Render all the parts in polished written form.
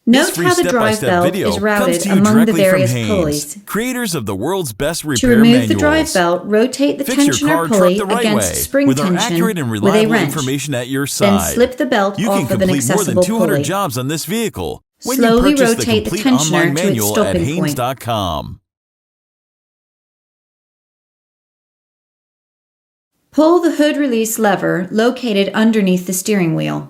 This Note free how the drive step-by-step belt video is comes routed to you among the directly from various Haynes, pulleys. creators of the world's best To repair remove manuals. the drive belt, rotate the Fix your tensioner car truck pulley the right against way spring with our tension accurate and with a reliable wrench. information at your Then side. slip the belt You off can of an complete more than accessible 200 pulley. jobs on this vehicle when Slowly you purchase the rotate the complete tensioner online to its manual at stopping point. Haynes.com. Pull the hood release lever located underneath the steering wheel.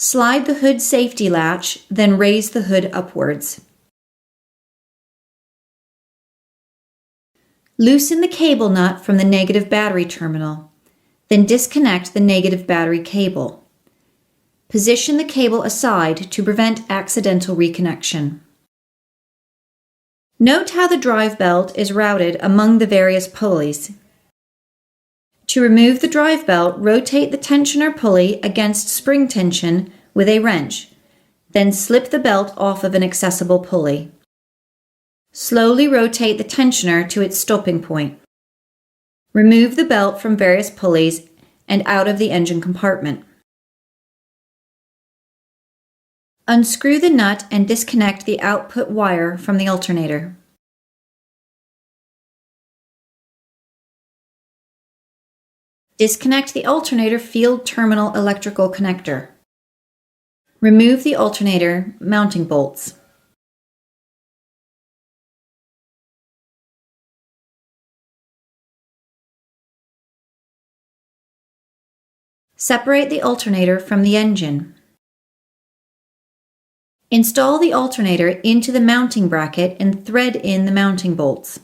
Slide the hood safety latch, then raise the hood upwards. Loosen the cable nut from the negative battery terminal, then disconnect the negative battery cable. Position the cable aside to prevent accidental reconnection. Note how the drive belt is routed among the various pulleys. To remove the drive belt, rotate the tensioner pulley against spring tension with a wrench, then slip the belt off of an accessible pulley. Slowly rotate the tensioner to its stopping point. Remove the belt from various pulleys and out of the engine compartment. Unscrew the nut and disconnect the output wire from the alternator. Disconnect the alternator field terminal electrical connector. Remove the alternator mounting bolts. Separate the alternator from the engine. Install the alternator into the mounting bracket and thread in the mounting bolts.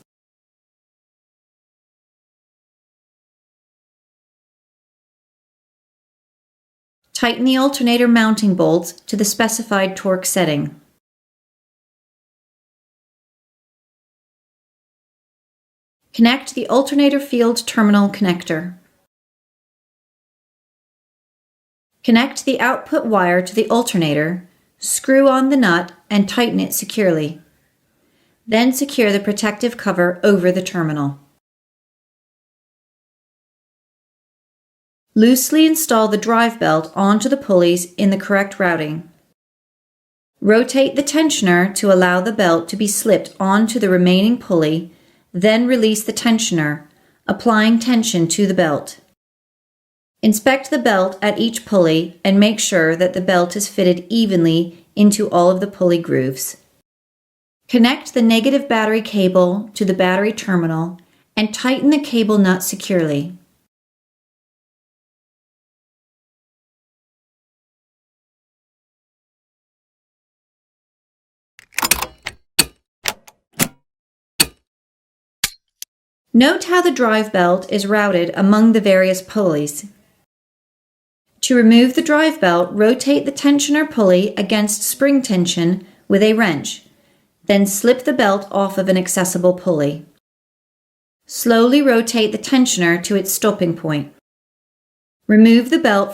Tighten the alternator mounting bolts to the specified torque setting. Connect the alternator field terminal connector. Connect the output wire to the alternator, screw on the nut, and tighten it securely. Then secure the protective cover over the terminal. Loosely install the drive belt onto the pulleys in the correct routing. Rotate the tensioner to allow the belt to be slipped onto the remaining pulley, then release the tensioner, applying tension to the belt. Inspect the belt at each pulley and make sure that the belt is fitted evenly into all of the pulley grooves. Connect the negative battery cable to the battery terminal and tighten the cable nut securely. Note how the drive belt is routed among the various pulleys. To remove the drive belt, rotate the tensioner pulley against spring tension with a wrench, then slip the belt off of an accessible pulley. Slowly rotate the tensioner to its stopping point. Remove the belt from